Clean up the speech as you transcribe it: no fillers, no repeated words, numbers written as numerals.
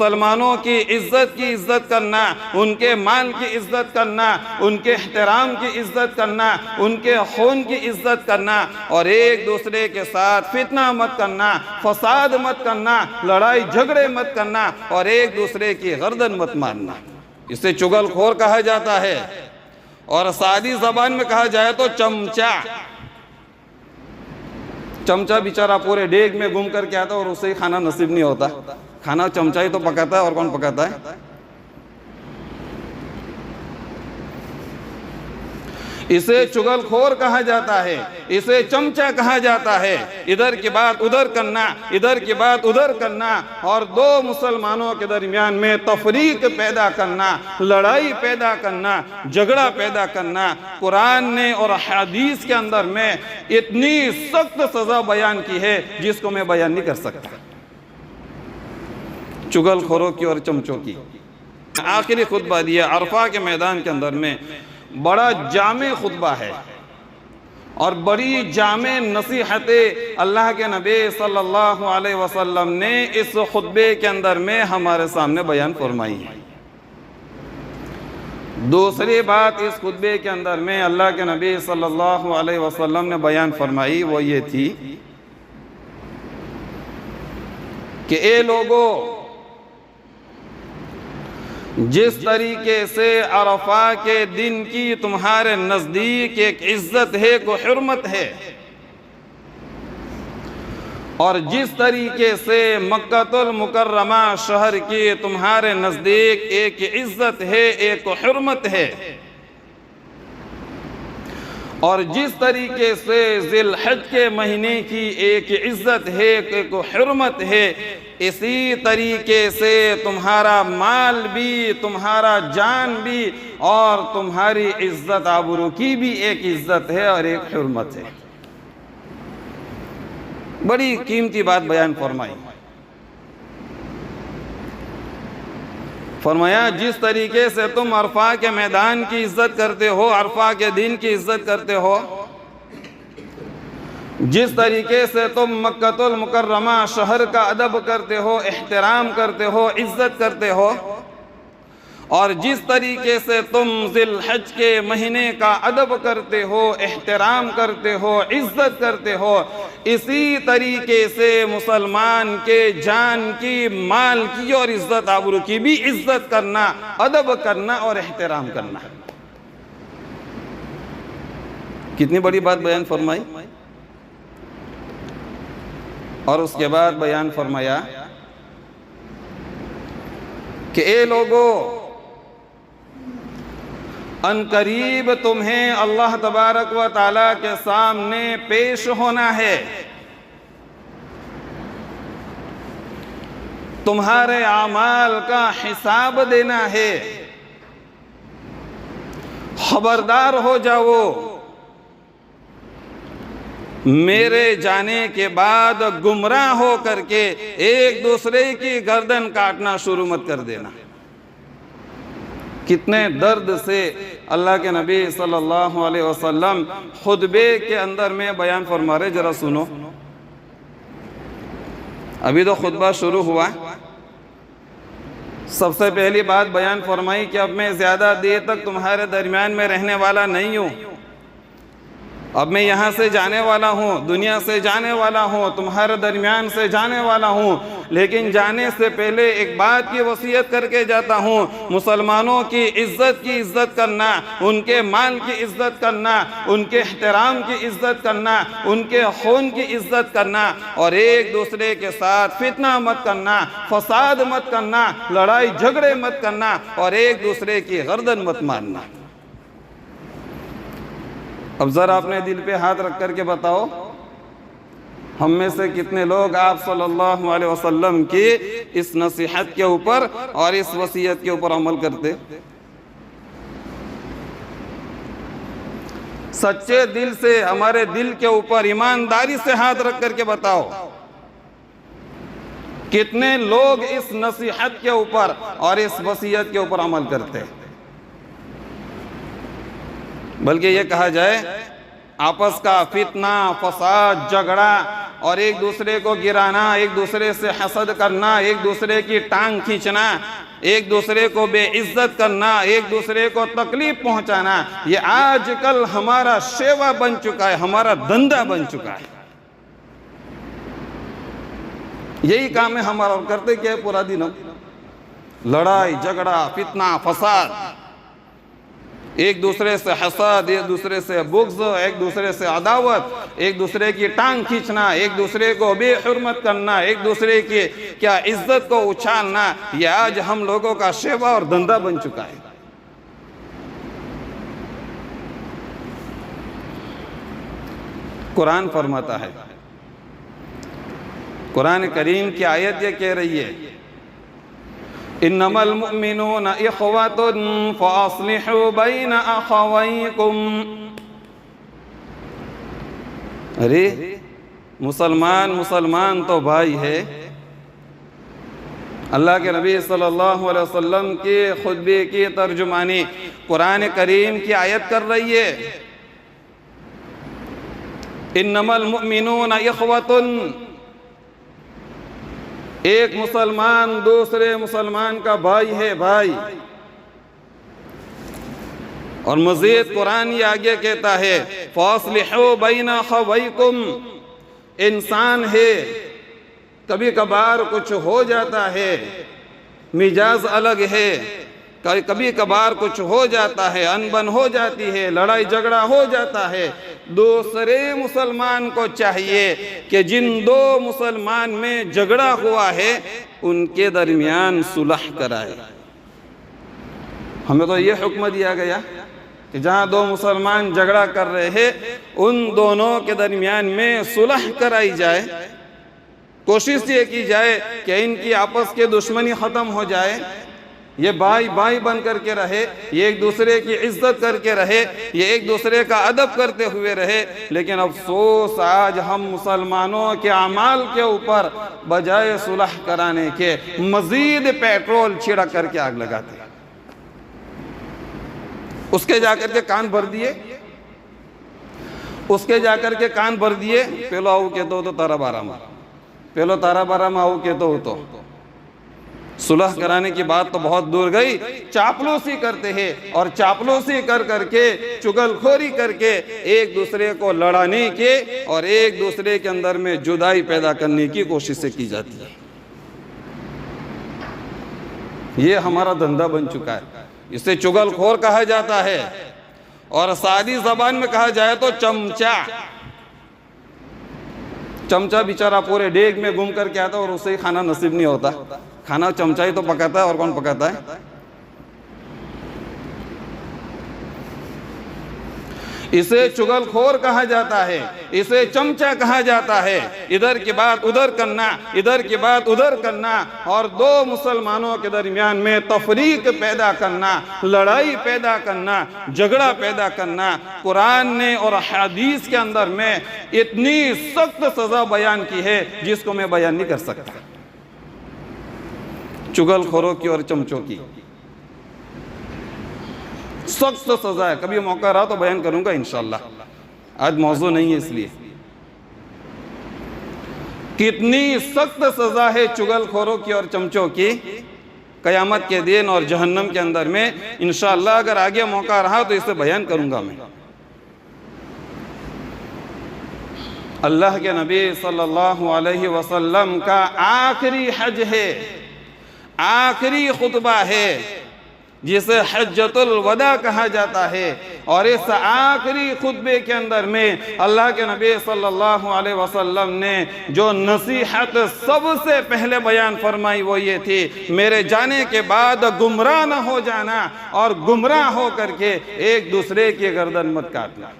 मुसलमानों की इज्जत करना, उनके माल की इज्जत करना, उनके एहतराम की इज्जत करना, उनके खून की इज्जत करना, और एक दूसरे के साथ फितना मत करना, फसाद मत करना, लड़ाई झगड़े मत करना, और एक दूसरे की गर्दन मत मारना। इसे चुगलखोर कहा जाता है, और सादी जबान में कहा जाए तो चमचा। चमचा बेचारा पूरे डेग में घूम करके आता है और उसे ही खाना नसीब नहीं होता। खाना चमचा ही तो पकाता है, और कौन पकाता है? इसे चुगलखोर कहा जाता है, इसे चमचा कहा जाता है। इधर की बात उधर करना, इधर की बात उधर करना, और दो मुसलमानों के दरमियान में तफरीक पैदा करना, लड़ाई पैदा करना, झगड़ा पैदा करना। कुरान ने और हदीस के अंदर में इतनी सख्त सजा बयान की है जिसको मैं बयान नहीं कर सकता, चुगलखोरों की और चमचों की। आखिरी खुतबा दिया अरफा के मैदान के अंदर में, बड़ा जामे खुतबा है और बड़ी जामे नसीहतें अल्लाह के नबी सल्लल्लाहु अलैहि वसल्लम ने इस खुतबे के अंदर में हमारे सामने बयान फरमाई है। दूसरी बात इस खुतबे के अंदर में अल्लाह के नबी सल्लल्लाहु अलैहि वसल्लम ने बयान फरमाई, वो ये थी कि ए लोगों, जिस तरीके से अरफा के दिन की तुम्हारे नज़दीक एक इज्जत है, को हुर्मत है, और जिस तरीके से मक्कातुल मुकर्रमा शहर की तुम्हारे नज़दीक एक इज्जत है, एक हुर्मत है, और जिस तरीके से ज़िलहज के महीने की एक इज्जत है, एक हुर्मत है, इसी तरीके से तुम्हारा माल भी, तुम्हारा जान भी, और तुम्हारी इज्जत आबरू की भी एक इज्जत है और एक हुर्मत है। बड़ी कीमती बात बयान फरमाई। फरमाया जिस तरीके से तुम अरफा के मैदान की इज्जत करते हो, अरफा के दिन की इज्जत करते हो, जिस तरीके से तुम मक्कातुल मुकर्रमा शहर का अदब करते हो, एहतराम करते हो, इज्जत करते हो, और जिस तरीके से तुम ज़िलहज के महीने का अदब करते हो, एहतराम करते हो, इज्जत करते हो, इसी तरीके से मुसलमान के जान की, माल की और इज्जत आबरू की भी इज्जत करना, अदब करना और एहतराम करना। कितनी बड़ी बात बयान फरमाई। और उसके बाद बयान फरमाया कि ए लोगों, अनकरीब तुम्हें अल्लाह तबारक व ताला के सामने पेश होना है, तुम्हारे आमाल का हिसाब देना है। खबरदार हो जाओ, मेरे जाने के बाद गुमराह हो करके एक दूसरे की गर्दन काटना शुरू मत कर देना। कितने दर्द से अल्लाह के नबी सल्लल्लाहु अलैहि वसल्लम खुतबे के अंदर में बयान फरमा रहे, जरा सुनो। अभी तो खुतबा शुरू हुआ, सबसे पहली बात बयान फरमाई कि अब मैं ज़्यादा देर तक तुम्हारे दरमियान में रहने वाला नहीं हूँ, अब मैं यहाँ से जाने वाला हूँ, दुनिया से जाने वाला हूँ, तुम्हारे दरमियान से जाने वाला हूँ। लेकिन जाने से पहले एक बात की वसीयत करके जाता हूँ, मुसलमानों की इज्जत करना, उनके माल की इज्जत करना, उनके एहतराम की इज्जत करना, उनके खून की इज्जत करना, और एक दूसरे के साथ फितना मत करना, फसाद मत करना, लड़ाई झगड़े मत करना, और एक दूसरे की गर्दन मत मारना। अब ज़रा अपने दिल पे हाथ रख कर के बताओ, हम में से कितने लोग आप सल्लल्लाहु अलैहि वसल्लम की इस नसीहत के ऊपर और इस वसीयत के ऊपर अमल करते? सच्चे दिल से, हमारे दिल के ऊपर ईमानदारी से हाथ रख कर के बताओ, कितने लोग इस नसीहत के ऊपर और इस वसीयत के ऊपर अमल करते हैं? बल्कि ये कहा जाए, आपस का फितना, फसाद, झगड़ा और एक दूसरे को गिराना, एक दूसरे से हसद करना, एक दूसरे की टांग खींचना, एक दूसरे को बेइज्जत करना, एक दूसरे को तकलीफ पहुंचाना, ये आजकल हमारा सेवा बन चुका है, हमारा धंधा बन चुका है। यही काम है हमारा। और करते क्या है पूरा दिन? लड़ाई झगड़ा, फितना फसाद, एक दूसरे से हसद, एक दूसरे से बुग़्ज़, एक दूसरे से अदावत, एक दूसरे की टांग खींचना, एक दूसरे को बेहुरमत करना, एक दूसरे की क्या इज्जत को उछालना, ये आज हम लोगों का सेवा और धंधा बन चुका है। कुरान फरमाता है, कुरान करीम की आयत ये कह रही है, इन्नमल मुअमिनूना इख्वतुन फअस्लिहू बैन अखवैकुम। अरे मुसलमान तो भाई है। अल्लाह के नबी सल्लल्लाहु अलैहि वसल्लम के खुतबे की तर्जुमानी कुरान करीम की आयत कर रही है। इन्नमल मुअमिनूना इख्वतुन, एक मुसलमान दूसरे मुसलमान का भाई है, भाई। और मज़ीद कुरान ये आगे कहता है, फ़ास्लिहू बैना अख़वैकुम, इंसान है, कभी कभार कुछ हो जाता है, मिजाज अलग है, कभी कभार कुछ हो जाता है, अनबन हो जाती है, लड़ाई झगड़ा हो जाता है। दूसरे मुसलमान को चाहिए कि जिन दो मुसलमान में झगड़ा हुआ है उनके दरमियान सुलह कराए। हमें तो ये हुक्म दिया गया कि जहाँ दो मुसलमान झगड़ा कर रहे हैं उन दोनों के दरमियान में सुलह कराई जाए। कोशिश ये की जाए कि इनकी आपस के दुश्मनी ख़त्म हो जाए, ये भाई भाई बन करके रहे, ये एक दूसरे की इज्जत करके रहे, ये एक दूसरे का अदब करते हुए रहे। लेकिन अफसोस आज हम मुसलमानों के अमाल के ऊपर बजाय सुलह कराने के मजीद पेट्रोल छिड़क करके आग लगाते हैं। उसके जाकर के कान भर दिए, उसके जाकर के कान भर दिए, पेलो आऊ के तो तारा बारा में, पेलो तारा बारा में आऊ के तो सुलह कराने की बात तो बहुत दूर गई। चापलूसी करते हैं और चापलूसी कर करके, चुगलखोरी करके एक दूसरे को लड़ाने के और एक दूसरे के अंदर में जुदाई पैदा करने की कोशिशें की जाती है। ये हमारा धंधा बन चुका है। इसे चुगलखोर कहा जाता है और सादी जबान में कहा जाए तो चमचा। चमचा बेचारा पूरे डेग में घूम करके आता है और उसे खाना नसीब नहीं होता। खाना चमचा ही तो पकाता है, और कौन पकाता है? इसे चुगलखोर कहा जाता है, इसे चमचा कहा जाता है। इधर की बात उधर करना, इधर की बात उधर करना और दो मुसलमानों के दरमियान में तफरीक पैदा करना, लड़ाई पैदा करना, झगड़ा पैदा करना। कुरान ने और हदीस के अंदर में इतनी सख्त सजा बयान की है जिसको मैं बयान नहीं कर सकता। चुगलखोरों की और चमचों की सख्त सजा है। कभी मौका रहा तो बयान करूंगा इंशाअल्लाह, आज मौजू नहीं है इसलिए। कितनी सख्त सजा है चुगलखोरों की और चमचों की कयामत के दिन और जहन्नम के अंदर में। इंशाअल्लाह अगर आगे मौका रहा तो इसे बयान करूंगा मैं। अल्लाह के नबी सल्लल्लाहु अलैहि वसल्लम का आखिरी हज है, आखिरी खुतबा है जिसे हज्जतुल वदा कहा जाता है। और इस आखिरी खुतबे के अंदर में अल्लाह के नबी सल्लल्लाहु अलैहि वसल्लम ने जो नसीहत सबसे पहले बयान फरमाई वो ये थी, मेरे जाने के बाद गुमराह न हो जाना और गुमराह हो करके एक दूसरे की गर्दन मत काटना।